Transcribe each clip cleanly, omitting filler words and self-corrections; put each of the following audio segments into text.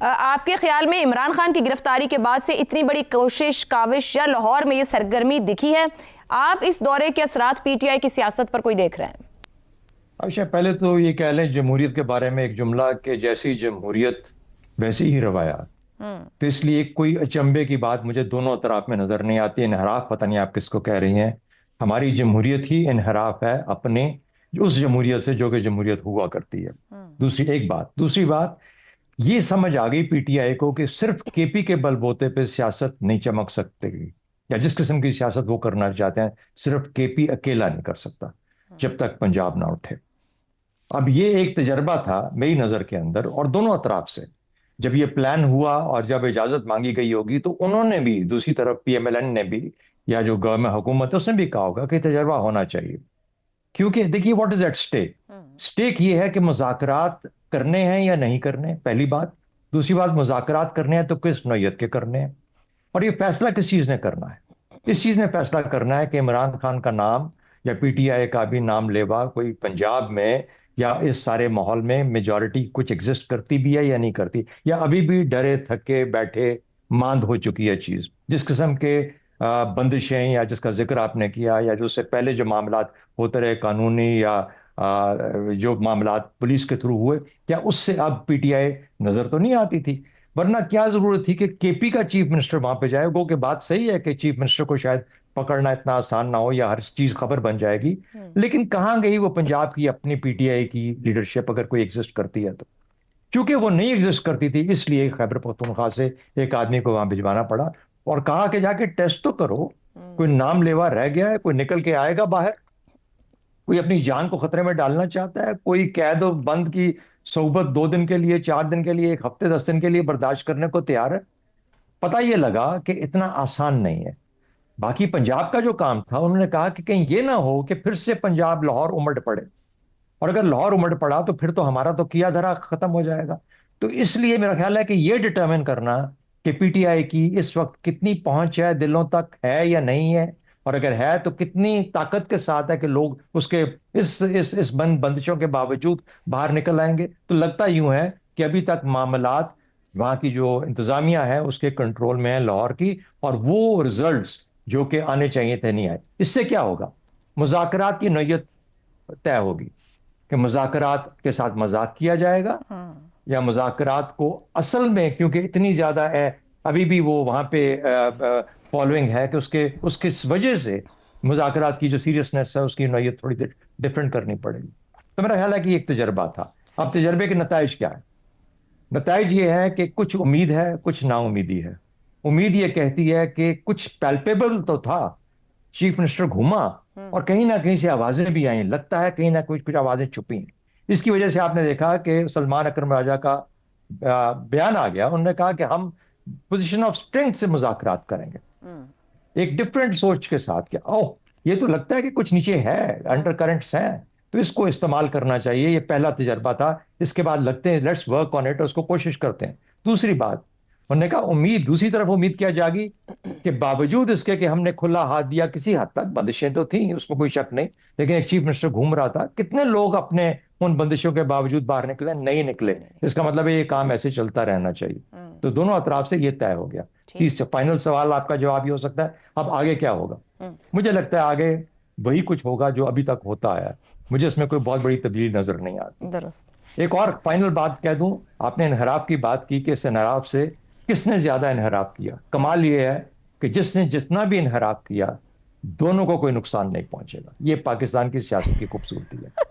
آپ کے خیال میں عمران خان کی گرفتاری کے بعد سے اتنی بڑی کوشش کاوش یا لاہور میں یہ سرگرمی دکھی ہے؟ آپ اس دورے کے اثرات پی ٹی آئی کی سیاست پر کوئی دیکھ رہے ہیں؟ عائشہ، پہلے تو یہ کہہ لیں جمہوریت کے بارے میں ایک جملہ کہ جیسی جمہوریت ویسی ہی روایات. تو اس لیے کوئی اچنبے کی بات مجھے دونوں طرف میں نظر نہیں آتی. انحراف پتہ نہیں آپ کس کو کہہ رہی ہیں. ہماری جمہوریت ہی انحراف ہے اپنے اس جمہوریت سے جو کہ جمہوریت ہوا کرتی ہے. دوسری بات یہ سمجھ آ گئی پی ٹی آئی کو کہ صرف کے پی کے بل بوتے پہ سیاست نہیں چمک سکتے گی، یا جس قسم کی سیاست وہ کرنا چاہتے ہیں صرف کے پی اکیلا نہیں کر سکتا جب تک پنجاب نہ اٹھے. اب یہ ایک تجربہ تھا میری نظر کے اندر، اور دونوں اطراف سے جب یہ پلان ہوا اور جب اجازت مانگی گئی ہوگی تو انہوں نے بھی، دوسری طرف پی ایم ایل این نے بھی، یا جو گورنمنٹ حکومت ہے اس نے بھی کہا ہوگا کہ تجربہ ہونا چاہیے. کیونکہ دیکھیے واٹ از ایٹ اسٹیک یہ ہے کہ مذاکرات کرنے ہیں یا نہیں کرنے، پہلی بات. دوسری بات، مذاکرات کرنے ہیں تو کس نوعیت کے کرنے ہیں، اور یہ فیصلہ کس چیز نے کرنا ہے. اس چیز نے فیصلہ کرنا ہے کہ عمران خان کا نام یا پی ٹی آئی کا بھی نام لیوا کوئی پنجاب میں یا اس سارے ماحول میں میجورٹی کچھ ایگزسٹ کرتی بھی ہے یا نہیں کرتی، یا ابھی بھی ڈرے تھکے بیٹھے ماند ہو چکی ہے چیز. جس قسم کے بندشیں یا جس کا ذکر آپ نے کیا، یا جو اس سے پہلے جو معاملات ہوتے رہے قانونی یا جو معاملات پولیس کے تھرو ہوئے، کیا اس سے اب پی ٹی آئی نظر تو نہیں آتی تھی؟ ورنہ کیا ضرورت تھی کہ کے پی کا چیف منسٹر وہاں پہ جائے؟ گو کہ بات صحیح ہے کہ چیف منسٹر کو شاید پکڑنا اتنا آسان نہ ہو یا ہر چیز خبر بن جائے گی، لیکن کہاں گئی وہ پنجاب کی اپنی پی ٹی آئی کی لیڈرشپ اگر کوئی ایگزسٹ کرتی ہے تو؟ چونکہ وہ نہیں ایگزسٹ کرتی تھی اس لیے خیبر پختونخوا سے ایک آدمی کو وہاں بھجوانا پڑا اور کہا کہ جا کے ٹیسٹ تو کرو. کوئی نام لیوا رہ گیا ہے؟ کوئی نکل کے آئے گا باہر؟ کوئی اپنی جان کو خطرے میں ڈالنا چاہتا ہے؟ کوئی قید و بند کی صحبت 2 دن کے لیے، 4 دن کے لیے، 1 ہفتے 10 دن کے لیے برداشت کرنے کو تیار ہے؟ پتہ یہ لگا کہ اتنا آسان نہیں ہے. باقی پنجاب کا جو کام تھا انہوں نے کہا کہ کہیں یہ نہ ہو کہ پھر سے پنجاب لاہور امڑ پڑے، اور اگر لاہور امڑ پڑا تو پھر تو ہمارا تو کیا دھرا ختم ہو جائے گا. تو اس لیے میرا خیال ہے کہ یہ ڈٹرمن کرنا کہ پی ٹی آئی کی اس وقت کتنی پہنچ ہے دلوں تک ہے یا نہیں ہے، اور اگر ہے تو کتنی طاقت کے ساتھ ہے کہ لوگ اس کے اس بندشوں کے باوجود باہر نکل آئیں گے. تو لگتا یوں ہے کہ ابھی تک معاملات وہاں کی جو انتظامیہ ہے اس کے کنٹرول میں ہے لاہور کی، اور وہ ریزلٹس جو کہ آنے چاہیے تھے نہیں آئے. اس سے کیا ہوگا؟ مذاکرات کی نوعیت طے ہوگی کہ مذاکرات کے ساتھ مذاق کیا جائے گا، یا مذاکرات کو اصل میں، کیونکہ اتنی زیادہ ہے ابھی بھی وہ وہاں پہ فالوئنگ ہے کہ اس کی وجہ سے مذاکرات کی جو سیریسنس ہے اس کی نوعیت تھوڑی ڈفرینٹ کرنی پڑے گی. تو میرا خیال ہے کہ یہ ایک تجربہ تھا. اب تجربے کے نتائج کیا ہے؟ نتائج یہ ہے کہ کچھ امید ہے، کچھ نا امیدی ہے. امید یہ کہتی ہے کہ کچھ پیلپیبل تو تھا، چیف منسٹر گھوما اور کہیں نہ کہیں سے آوازیں بھی آئیں، لگتا ہے کہیں نہ کچھ آوازیں چھپی ہیں. اس کی وجہ سے آپ نے دیکھا کہ سلمان اکرم راجہ کا بیان آ گیا. انہوں نے کہا کہ ہم پوزیشن آف اسٹرینتھ سے مذاکرات کریں گے، ایک ڈفرینٹ سوچ کے ساتھ. کہ یہ تو لگتا ہے کہ کچھ نیچے ہے، انڈر کرنٹس ہیں، تو اس کو استعمال کرنا چاہیے. یہ پہلا تجربہ تھا. اس کے بعد لگتے ہیں لیٹس ورک آن اٹ، اس کو کوشش کرتے ہیں. دوسری بات انہوں نے کہا امید، دوسری طرف امید کیا جاگی کہ باوجود اس کے کہ ہم نے کھلا ہاتھ دیا، کسی حد تک بندشیں تو تھیں اس میں کوئی شک نہیں، لیکن ایک چیف منسٹر گھوم رہا تھا. کتنے لوگ اپنے ان بندشوں کے باوجود باہر نکلے؟ نہیں نکلے. اس کا مطلب ہے یہ کام ایسے چلتا رہنا چاہیے. تو دونوں اطراف سے یہ طے ہو گیا. فائنل سوال آپ کا جواب یہ ہو سکتا ہے اب آگے کیا ہوگا؟ مجھے لگتا ہے آگے وہی کچھ ہوگا جو ابھی تک ہوتا آیا. مجھے اس میں کوئی بہت بڑی تبدیلی نظر نہیں آتی. درست. ایک اور فائنل بات کہہ دوں، آپ نے انحراف کی بات کی کہ اس انحراف سے کس نے زیادہ انحراف کیا. کمال یہ ہے کہ جس نے جتنا بھی انحراف کیا دونوں کو کوئی نقصان نہیں پہنچے گا. یہ پاکستان کی سیاست کی خوبصورتی ہے.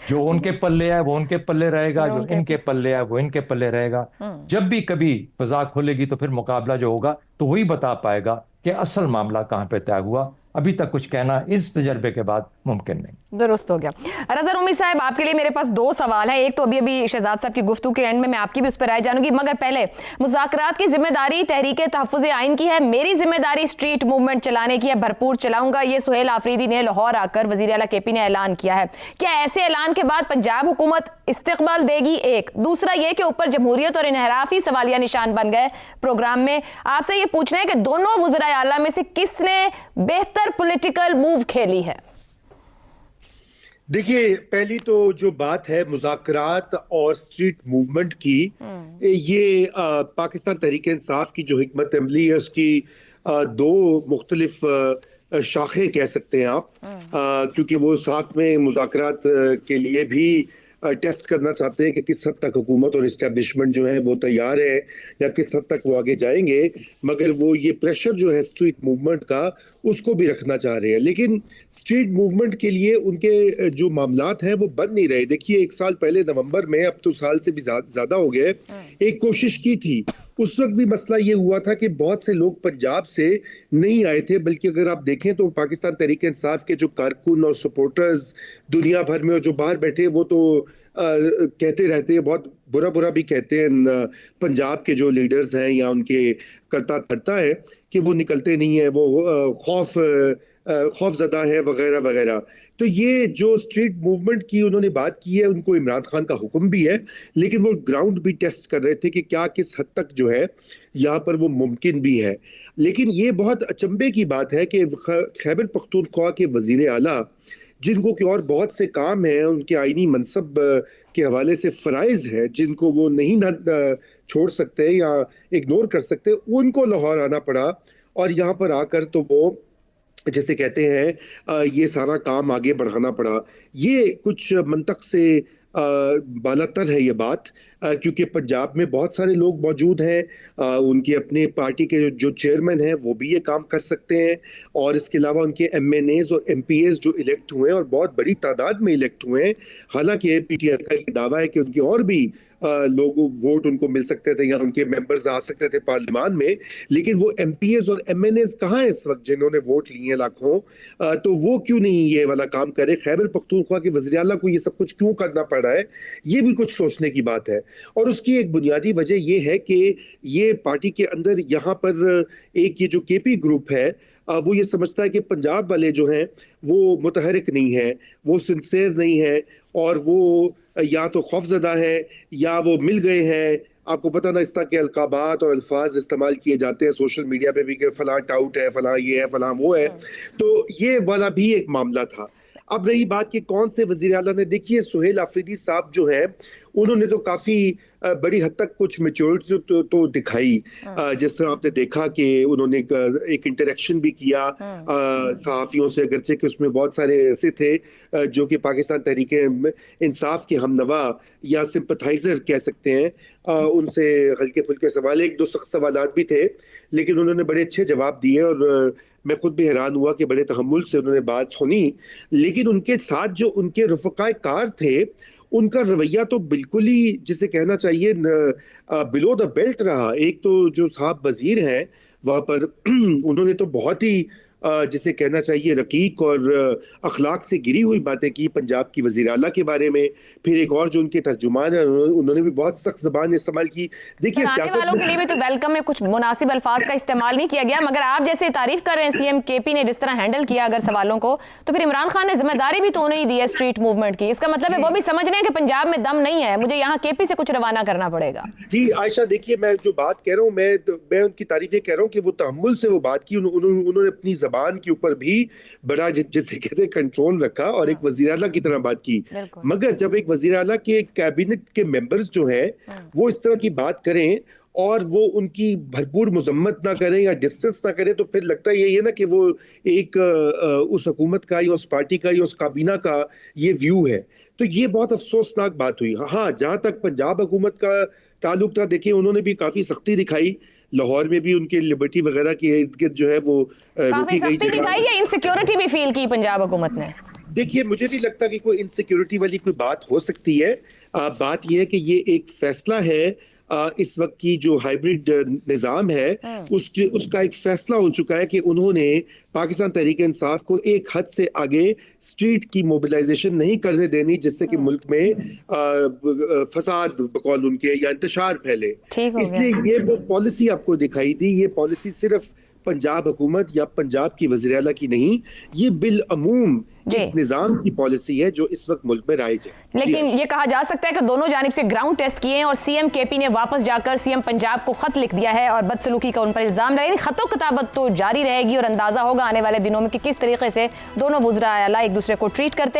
جو ان کے پلے ہے وہ ان کے پلے رہے گا، جو ان کے پلے ہے وہ ان کے پلے رہے گا. جب بھی کبھی فضا کھلے گی تو پھر مقابلہ جو ہوگا تو وہی بتا پائے گا کہ اصل معاملہ کہاں پہ طے ہوا. ابھی تک کچھ کہنا اس تجربے کے بعد ممکن نہیں. درست ہو گیا. رضا رومی صاحب، آپ کے لیے میرے پاس 2 سوال ہیں. ایک تو ابھی شہزاد صاحب کی گفتگو کے اینڈ میں آپ کی بھی اس پر رائے جانوں گی، مگر پہلے مذاکرات کی ذمہ داری تحریک تحفظ آئین کی ہے، میری ذمہ داری اسٹریٹ موومنٹ چلانے کی ہے، بھرپور چلاؤں گا. یہ سہیل آفریدی نے لاہور آ کر وزیر اعلیٰ کے پی نے اعلان کیا ہے. کیا ایسے اعلان کے بعد پنجاب حکومت استقبال دے گی؟ ایک دوسرا یہ کہ اوپر جمہوریت اور انحراف ہی سوالیہ نشان بن گئے پروگرام میں. آپ سے یہ پوچھنا ہے کہ دونوں وزرائے اعلیٰ میں سے کس نے بہتر پولیٹیکل موو کھیلی ہے؟ دیکھیے پہلی تو جو بات ہے مذاکرات اور اسٹریٹ موومنٹ کی، یہ پاکستان تحریک انصاف کی جو حکمت عملی ہے اس کی دو مختلف شاخیں کہہ سکتے ہیں آپ، کیونکہ وہ ساتھ میں مذاکرات کے لیے بھی ٹیسٹ کرنا چاہتے ہیں کہ کس حد تک حکومت اور اسٹیبلشمنٹ جو ہے وہ تیار ہے یا کس حد تک وہ آگے جائیں گے، مگر وہ یہ پریشر جو ہے اسٹریٹ موومنٹ کا اس کو بھی رکھنا چاہ رہے ہیں، لیکن اسٹریٹ موومنٹ کے لیے ان کے جو معاملات ہیں وہ بند نہیں رہے۔ دیکھیے 1 سال پہلے نومبر میں، اب تو سال سے بھی زیادہ ہو گئے، ایک کوشش کی تھی، اس وقت بھی مسئلہ یہ ہوا تھا کہ بہت سے لوگ پنجاب سے نہیں آئے تھے، بلکہ اگر آپ دیکھیں تو پاکستان تحریک انصاف کے جو کارکن اور سپورٹرز دنیا بھر میں اور جو باہر بیٹھے وہ تو کہتے رہتے ہیں، بہت برا بھی کہتے ہیں پنجاب کے جو لیڈرز ہیں یا ان کے کرتا دھرتا ہے کہ وہ نکلتے نہیں ہیں، وہ خوف زدہ ہے وغیرہ وغیرہ۔ تو یہ جو اسٹریٹ موومنٹ کی انہوں نے بات کی ہے، ان کو عمران خان کا حکم بھی ہے، لیکن وہ گراؤنڈ بھی ٹیسٹ کر رہے تھے کہ کیا کس حد تک جو ہے یہاں پر وہ ممکن بھی ہے۔ لیکن یہ بہت اچنبے کی بات ہے کہ خیبر پختونخوا کے وزیر اعلیٰ، جن کو کہ اور بہت سے کام ہیں، ان کے آئینی منصب کے حوالے سے فرائض ہیں جن کو وہ نہیں چھوڑ سکتے یا اگنور کر سکتے، ان کو لاہور آنا پڑا، اور یہاں پر آ کر تو وہ جیسے کہتے ہیں یہ سارا کام آگے بڑھانا پڑا۔ یہ کچھ منطق سے بالاتر ہے یہ بات، کیونکہ پنجاب میں بہت سارے لوگ موجود ہیں، ان کے اپنے پارٹی کے جو چیئرمین ہیں وہ بھی یہ کام کر سکتے ہیں، اور اس کے علاوہ ان کے ایم این ایز اور ایم پی ایز جو الیکٹ ہوئے ہیں اور بہت بڑی تعداد میں الیکٹ ہوئے ہیں، حالانکہ پی ٹی آئی کا یہ دعویٰ ہے کہ ان کے اور بھی لوگ ووٹ ان کو مل سکتے تھے یا ان کے ممبرز آ سکتے تھے پارلیمان میں، لیکن وہ ایم پی ایز اور ایم این ایز کہاں ہیں اس وقت جنہوں نے ووٹ لیے ہیں لاکھوں؟ تو وہ کیوں نہیں یہ والا کام کرے؟ خیبر پختونخوا کے وزیر اعلیٰ کو یہ سب کچھ کیوں کرنا پڑ رہا ہے؟ یہ بھی کچھ سوچنے کی بات ہے، اور اس کی ایک بنیادی وجہ یہ ہے کہ یہ پارٹی کے اندر یہاں پر ایک یہ جو کے پی گروپ ہے وہ یہ سمجھتا ہے کہ پنجاب والے جو ہیں وہ متحرک نہیں ہیں، وہ سنسیئر نہیں ہیں، اور وہ یا تو خوفزدہ ہیں یا وہ مل گئے ہیں۔ آپ کو پتہ نا اس طرح کے القابات اور الفاظ استعمال کیے جاتے ہیں سوشل میڈیا پہ بھی کہ فلاں ٹاؤٹ ہے، فلاں یہ ہے، فلاں وہ ہے، تو یہ والا بھی ایک معاملہ تھا۔ اب رہی بات کہ کون سے وزیر اعلیٰ نے، دیکھیے سہیل آفریدی صاحب جو ہیں انہوں نے تو کافی بڑی حد تک کچھ میچورٹی تو دکھائی، جس طرح آپ نے دیکھا کہ انہوں نے ایک انٹریکشن بھی کیا صحافیوں سے، اگرچہ کہ اس میں بہت سارے ایسے تھے جو کہ پاکستان تحریک انصاف کے ہم نوا یا سمپتھائزر کہہ سکتے ہیں، ان سے ہلکے پھلکے سوال، ایک دو سخت سوالات بھی تھے، لیکن انہوں نے بڑے اچھے جواب دیے، اور میں خود بھی حیران ہوا کہ بڑے تحمل سے انہوں نے بات سنی۔ لیکن ان کے ساتھ جو ان کے رفقائے کار تھے ان کا رویہ تو بالکل ہی جسے کہنا چاہیے بلو دا بیلٹ رہا۔ ایک تو جو صاحب وزیر ہیں وہاں پر انہوں نے تو بہت ہی جسے کہنا چاہیے رقیق اور اخلاق سے گری ہوئی باتیں کی پنجاب کی وزیر اعلیٰ کے بارے میں۔ پھر ایک اور جو ان کے ترجمان ہیں انہوں نے بھی بہت سخت زبان استعمال کی۔ دیکھیے سیاست والوں کے لیے بھی تو ویلکم میں کچھ مناسب الفاظ کا استعمال نہیں کیا گیا، مگر آپ جیسے تعریف کر رہے ہیں سی ایم کے پی نے جس طرح ہینڈل کیا اگر سوالوں کو، تو پھر عمران خان نے ذمہ داری بھی تو انہیں ہی دی ہے اسٹریٹ موومنٹ کی۔ اس کا مطلب ہے وہ بھی سمجھ رہے ہیں کہ پنجاب میں دم نہیں ہے، مجھے یہاں کے پی سے کچھ روانہ کرنا پڑے گا۔ جی عائشہ، دیکھیے میں جو بات کہہ رہا ہوں، میں ان کی تعریف یہ کہہ رہا ہوں کہ وہ تحمل سے وہ بات کی، انہوں نے اپنی زبان کے اوپر بھی بڑا جسے کہتے ہیں کنٹرول رکھا اور ایک وزیر اعلیٰ کی طرح بات کی۔ مگر جب ایک وزیر اعلیٰ کے کیبنٹ کے ممبرز جو ہیں وہ اس طرح کی بات کریں اور وہ ان کی بھرپور مذمت نہ کریں یا ڈسٹنس نہ کریں، تو پھر لگتا ہے یہ ہے نا کہ وہ ایک اس حکومت کا یا اس پارٹی کا یا اس کابینہ کا یہ ویو ہے۔ تو یہ بہت افسوسناک بات ہوئی۔ ہاں، جہاں تک پنجاب حکومت کا تعلق تھا، دیکھیں انہوں نے بھی کافی سختی دکھائی، لاہور میں بھی ان کے لبرٹی وغیرہ کے ارد گرد جو ہے وہ کافی سختی دکھائی ہے، انسیکیورٹی بھی فیل کی پنجاب حکومت نے۔ دیکھیے مجھے نہیں لگتا کہ کوئی انسیکیورٹی والی کوئی بات ہو سکتی ہے۔ بات یہ ہے کہ یہ ایک فیصلہ ہے، اس وقت کی جو ہائیبریڈ نظام ہے اس کا ایک فیصلہ ہو چکا ہے کہ انہوں نے پاکستان تحریک انصاف کو ایک حد سے آگے اسٹریٹ کی موبلائزیشن نہیں کرنے دینی، جس سے کہ ملک میں فساد بقول ان کے یا انتشار پھیلے۔ اس لیے یہ وہ پالیسی آپ کو دکھائی دی، یہ پالیسی صرف پنجاب حکومت یا پنجاب کی وزیر اعلیٰ کی نہیں، یہ بالعموم اس نظام کی پالیسی ہے جو اس وقت ملک میں رائج ہے۔ لیکن یہ کہا جا سکتا ہے کہ دونوں جانب سے گراؤنڈ ٹیسٹ کیے ہیں اور سی ایم کے پی نے واپس جا کر سی ایم پنجاب کو خط لکھ دیا ہے اور بدسلوکی کا ان پر الزام لگا۔ خط و کتابت تو جاری رہے گی اور اندازہ ہوگا آنے والے دنوں میں کہ کس طریقے سے دونوں وزراء اعلیٰ ایک دوسرے کو ٹریٹ کرتے ہیں۔